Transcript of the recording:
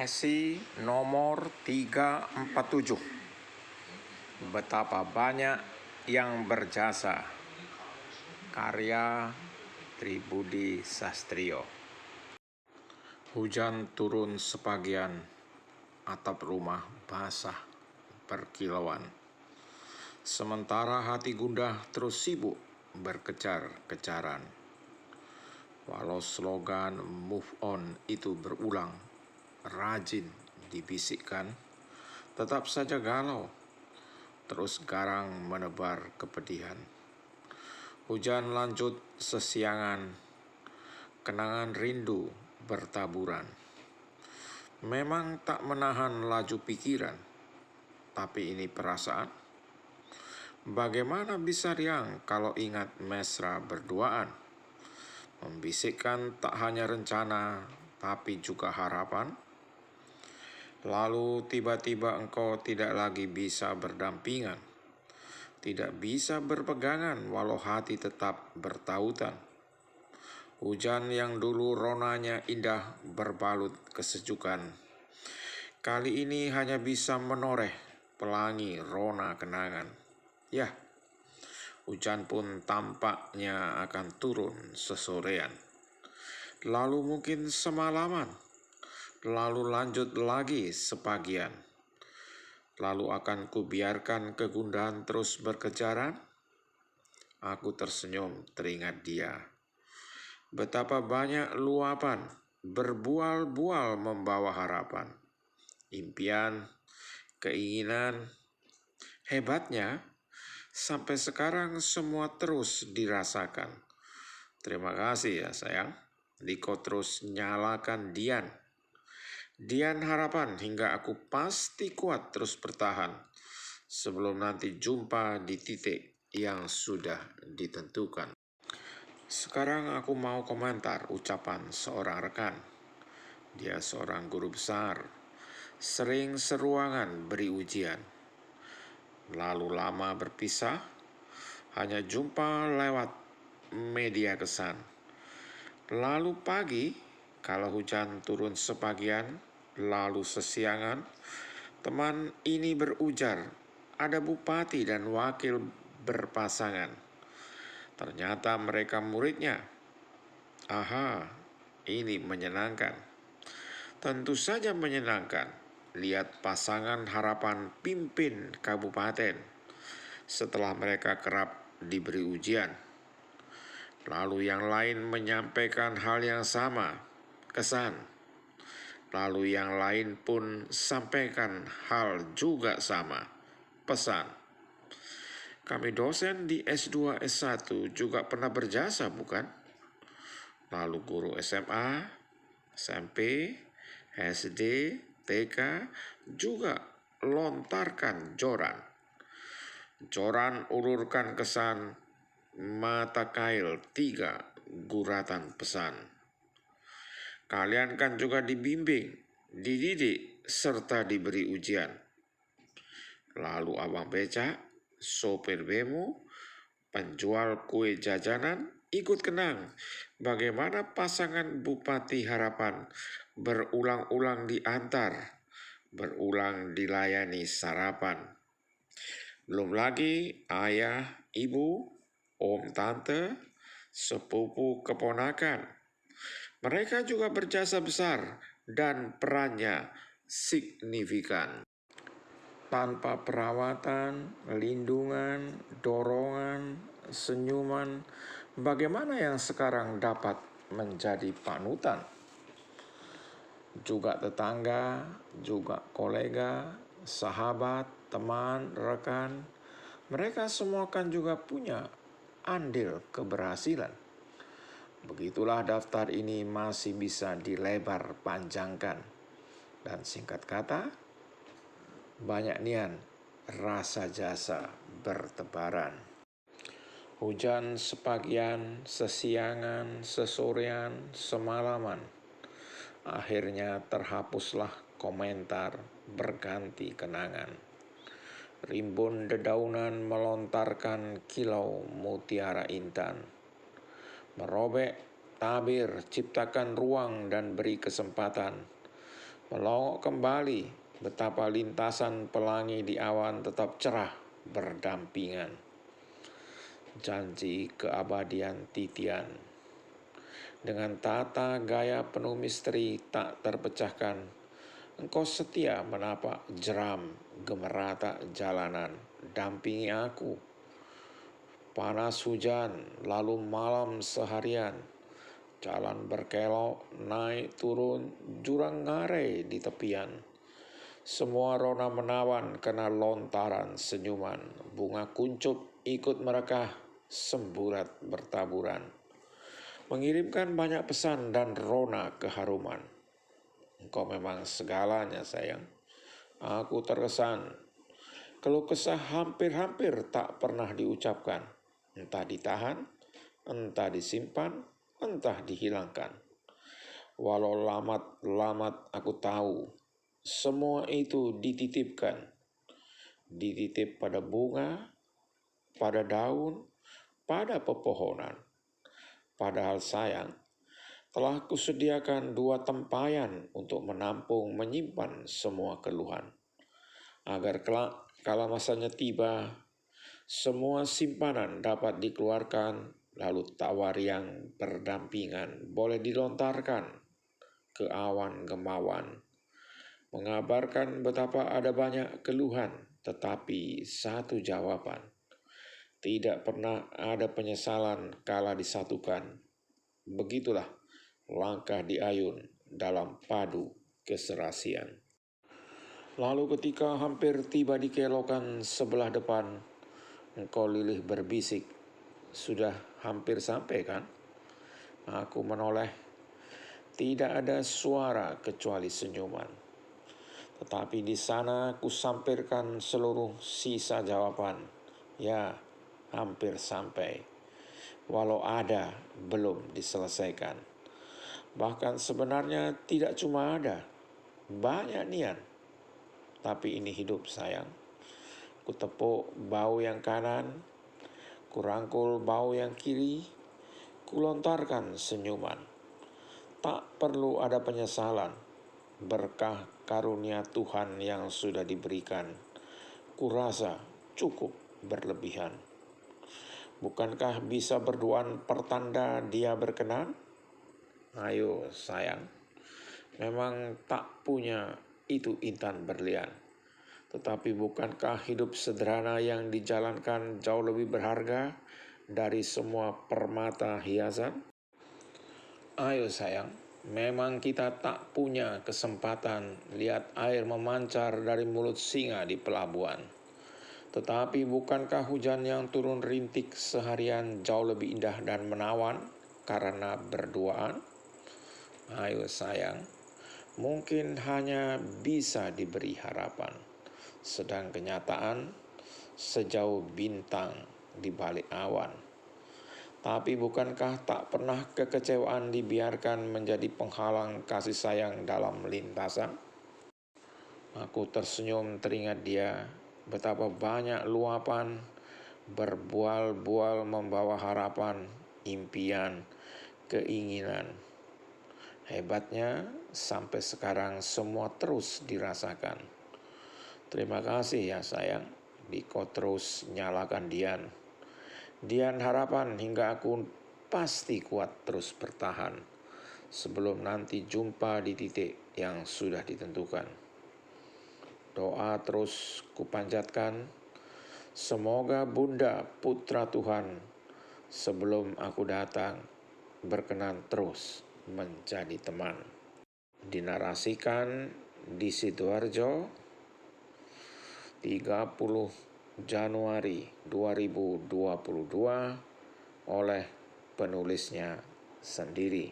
Esi nomor 347. Betapa banyak yang berjasa. Karya Tribudi Sastrio. Hujan turun sebagian, atap rumah basah berkilauan. Sementara hati gundah terus sibuk berkejar-kejaran. Walau slogan move on itu berulang, rajin dibisikkan, tetap saja galau, terus garang menebar kepedihan. Hujan lanjut sesiangan, kenangan rindu bertaburan. Memang tak menahan laju pikiran, tapi ini perasaan. Bagaimana bisa riang kalau ingat mesra berduaan? Membisikkan tak hanya rencana, tapi juga harapan. Lalu tiba-tiba engkau tidak lagi bisa berdampingan, tidak bisa berpegangan walau hati tetap bertautan. Hujan yang dulu ronanya indah berbalut kesejukan, kali ini hanya bisa menoreh pelangi rona kenangan. Ya, hujan pun tampaknya akan turun sesorean, lalu mungkin semalaman, lalu lanjut lagi sepagian. Lalu akan kubiarkan kegundahan terus berkejaran? Aku tersenyum teringat dia. Betapa banyak luapan berbual-bual membawa harapan, impian, keinginan. Hebatnya, sampai sekarang semua terus dirasakan. Terima kasih ya sayang, Diko terus nyalakan Dian harapan hingga aku pasti kuat terus bertahan sebelum nanti jumpa di titik yang sudah ditentukan. Sekarang aku mau komentar ucapan seorang rekan. Dia seorang guru besar, sering seruangan beri ujian. Lalu lama berpisah, hanya jumpa lewat media kesan. Lalu pagi, kalau hujan turun sebagian, lalu sesiangan, teman ini berujar, ada bupati dan wakil berpasangan. Ternyata mereka muridnya. Aha, ini menyenangkan. Tentu saja menyenangkan lihat pasangan harapan pimpin kabupaten setelah mereka kerap diberi ujian. Lalu yang lain menyampaikan hal yang sama, kesan. Lalu yang lain pun sampaikan hal juga sama, pesan. Kami dosen di S2, S1 juga pernah berjasa bukan? Lalu guru SMA, SMP, SD, TK juga lontarkan joran. Joran ulurkan kesan, mata kail 3 guratan pesan. Kalian kan juga dibimbing, dididik, serta diberi ujian. Lalu abang becak, sopir bemo, penjual kue jajanan ikut kenang bagaimana pasangan Bupati Harapan berulang-ulang diantar, berulang dilayani sarapan. Belum lagi ayah, ibu, om, tante, sepupu, keponakan. Mereka juga berjasa besar dan perannya signifikan. Tanpa perawatan, lindungan, dorongan, senyuman, bagaimana yang sekarang dapat menjadi panutan? Juga tetangga, juga kolega, sahabat, teman, rekan, mereka semua kan juga punya andil keberhasilan. Begitulah daftar ini masih bisa dilebar panjangkan. Dan singkat kata, banyak nian rasa jasa bertebaran. Hujan sepagian, sesiangan, sesorean, semalaman. Akhirnya terhapuslah komentar, berganti kenangan. Rimbun dedaunan melontarkan kilau mutiara intan. Merobek tabir, ciptakan ruang dan beri kesempatan. Melongok kembali betapa lintasan pelangi di awan tetap cerah berdampingan. Janji keabadian titian. Dengan tata gaya penuh misteri tak terpecahkan, engkau setia menapak jeram gemerata jalanan, dampingi aku. Panas hujan, lalu malam seharian, jalan berkelok, naik turun, jurang ngarai di tepian. Semua rona menawan kena lontaran senyuman, bunga kuncup ikut merekah, semburat bertaburan. Mengirimkan banyak pesan dan rona keharuman. Engkau memang segalanya sayang. Aku terkesan. Keluh kesah hampir-hampir tak pernah diucapkan. Entah ditahan, entah disimpan, entah dihilangkan. Walau lamat-lamat aku tahu, semua itu dititipkan. Dititip pada bunga, pada daun, pada pepohonan. Padahal sayang, telah kusediakan 2 tempayan untuk menampung menyimpan semua keluhan. Agar kelak kala masanya tiba, semua simpanan dapat dikeluarkan, lalu tawar yang berdampingan boleh dilontarkan ke awan gemawan. Mengabarkan betapa ada banyak keluhan, tetapi satu jawaban. Tidak pernah ada penyesalan kala disatukan. Begitulah langkah diayun dalam padu keserasian. Lalu ketika hampir tiba di kelokan sebelah depan, engkau lilih berbisik, sudah hampir sampai kan? Aku menoleh, tidak ada suara kecuali senyuman. Tetapi di sana kusampirkan seluruh sisa jawaban. Ya, hampir sampai. Walau ada, belum diselesaikan. Bahkan sebenarnya tidak cuma ada, banyak nian. Tapi ini hidup sayang. Kutepuk bau yang kanan, kurangkul bau yang kiri, kulontarkan senyuman. Tak perlu ada penyesalan, berkah karunia Tuhan yang sudah diberikan. Kurasa cukup berlebihan. Bukankah bisa berduaan pertanda dia berkenan? Ayo sayang, memang tak punya itu intan berlian. Tetapi bukankah hidup sederhana yang dijalankan jauh lebih berharga dari semua permata hiasan? Ayo sayang, memang kita tak punya kesempatan lihat air memancar dari mulut singa di pelabuhan. Tetapi bukankah hujan yang turun rintik seharian jauh lebih indah dan menawan karena berduaan? Ayo sayang, mungkin hanya bisa diberi harapan, sedang kenyataan sejauh bintang di balik awan. Tapi bukankah tak pernah kekecewaan dibiarkan menjadi penghalang kasih sayang dalam lintasan? Aku tersenyum teringat dia, betapa banyak luapan berbual-bual membawa harapan, impian, keinginan. Hebatnya sampai sekarang semua terus dirasakan. Terima kasih ya sayang, Diko terus nyalakan Dian. Dian harapan hingga aku pasti kuat terus bertahan sebelum nanti jumpa di titik yang sudah ditentukan. Doa terus kupanjatkan, semoga Bunda Putra Tuhan sebelum aku datang berkenan terus menjadi teman. Dinarasikan di Sidoarjo 30 Januari 2022 oleh penulisnya sendiri.